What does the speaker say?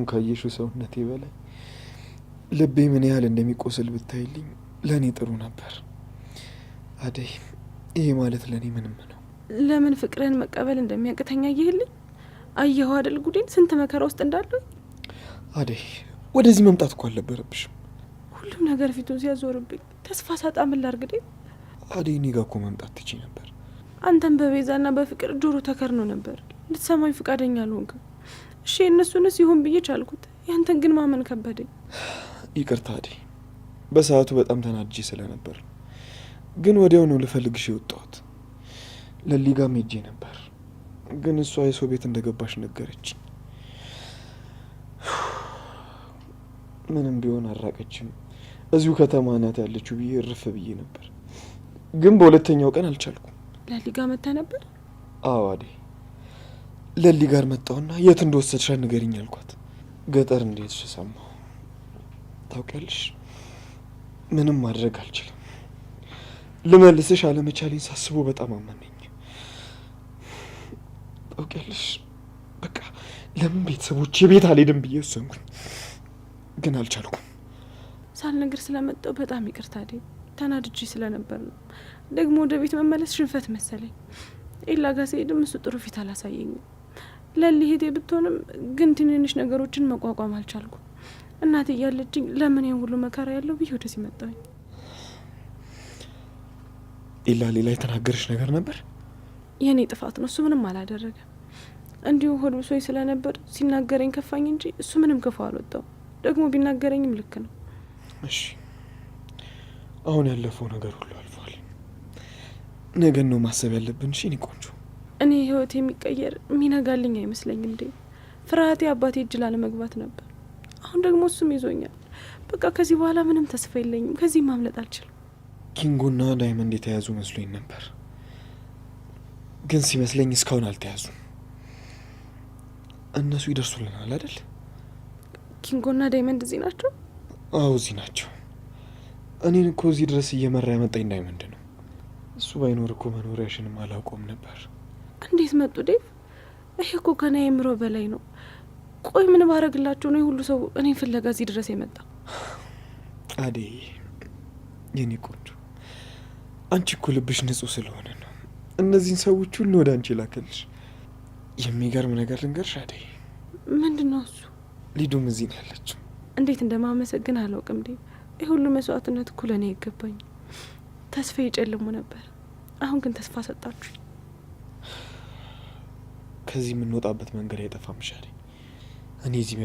አሁን ካየሽው ሰውነቴ በላይ ልቤ ምን ያህል እንደሚቆስል ብታይልኝ ለእኔ ጥሩ ነበር። አደይ፣ ይሄ ማለት ለእኔ ምንም ነው። ለምን ፍቅርህን መቀበል እንደሚያቅተኛ አየህልኝ? አየኸው አይደል ጉዴን፣ ስንት መከራ ውስጥ እንዳለው። አደይ፣ ወደዚህ መምጣት እኮ አልነበረብሽም። ሁሉም ነገር ፊቱን ሲያዞርብኝ ተስፋ ሳጣ ምን ላድርግ? አደይ፣ እኔ ጋር እኮ መምጣት ትችይ ነበር። አንተም በቤዛና በፍቅር ጆሮ ተከርኖ ነበር። ልትሰማኝ ፍቃደኛ አልሆንክም። እሺ እነሱንስ ይሁን ብዬ ቻልኩት፣ ያንተን ግን ማመን ከበደኝ። ይቅርታ አደይ፣ በሰዓቱ በጣም ተናድጄ ስለነበር፣ ግን ወዲያው ነው ልፈልግሽ የወጣሁት። ለሊጋም ሄጄ ነበር፣ ግን እሷ የሰው ቤት እንደገባሽ ነገረችኝ። ምንም ቢሆን አራቀችም፣ እዚሁ ከተማ ናት ያለችው ብዬ እርፍ ብዬ ነበር፣ ግን በሁለተኛው ቀን አልቻልኩም። ለሊጋ መታ ነበር? አዎ አደይ፣ ለሊ ጋር መጣሁና የት እንደወሰድሻ ንገሪኝ አልኳት። ገጠር እንደሄድሽ ሰማሁ። ታውቂያለሽ፣ ምንም ማድረግ አልችልም። ልመልስሽ አለመቻሌን ሳስቦ በጣም አመመኝ። ታውቂያለሽ፣ በቃ ለምን ቤተሰቦቼ ቤት አልሄድም ብዬ ወሰንኩኝ፣ ግን አልቻልኩም። ሳልነግር ስለመጣሁ በጣም ይቅርታ አደይ፣ ተናድጄ ስለነበር ነው። ደግሞ ወደ ቤት መመለስ ሽንፈት መሰለኝ። ኤላ ጋር ስሄድም እሱ ጥሩ ፊት አላሳየኝም። ለሊ ሄቴ ብትሆንም ግን ትንንሽ ነገሮችን መቋቋም አልቻልኩም። እናቴ እያለችኝ ለምን ይሄን ሁሉ መከራ ያለው ብዬ ወደዚህ መጣሁኝ። ኤላ ሌላ የተናገረሽ ነገር ነበር? የኔ ጥፋት ነው፣ እሱ ምንም አላደረገም። እንዲሁ ሆድ ብሶኝ ስለነበር ሲናገረኝ ከፋኝ እንጂ እሱ ምንም ክፉ አልወጣው። ደግሞ ቢናገረኝም ልክ ነው። እሺ፣ አሁን ያለፈው ነገር ሁሉ አልፏል። ነገን ነው ማሰብ ያለብን። እሺ እኔ ቆንጆ፣ እኔ ህይወት የሚቀየር የሚነጋልኝ አይመስለኝም እንዴ። ፍርሃቴ አባቴ እጅ ላለመግባት ነበር። አሁን ደግሞ እሱም ይዞኛል። በቃ ከዚህ በኋላ ምንም ተስፋ የለኝም። ከዚህ ማምለጥ አልችልም። ኪንጎና ዳይመንድ የተያዙ መስሎኝ ነበር፣ ግን ሲመስለኝ እስካሁን አልተያዙም። እነሱ ይደርሱልናል አይደል? ኪንጎና ዳይመንድ እዚህ ናቸው? አዎ እዚህ ናቸው። እኔን እኮ እዚህ ድረስ እየመራ ያመጣኝ ዳይመንድ ነው። እሱ ባይኖር እኮ መኖሪያሽንም አላውቀውም ነበር። እንዴት መጡ ዴቭ? ይሄ እኮ ከኔ አእምሮ በላይ ነው። ቆይ ምን ባረግላቸው ነው ሁሉ ሰው እኔን ፍለጋ እዚህ ድረስ የመጣው? አደይ የኔ ቆንጆ፣ አንቺ እኮ ልብሽ ንጹህ ስለሆነ ነው እነዚህን ሰዎች ሁሉ ወደ አንቺ ላከልሽ። የሚገርም ነገር ልንገርሽ አደይ። ምንድን ነው እሱ? ሊዱም እዚህ ነው ያለችው። እንዴት እንደማመሰግን አላውቅም ዴቭ። ይህ ሁሉ መስዋዕትነት እኮ ለእኔ ይገባኝ። ተስፋ ይጨልሙ ነበር፣ አሁን ግን ተስፋ ሰጣችሁኝ። ከዚህ የምንወጣበት መንገድ አይጠፋም ሻሪ። እኔ እዚህ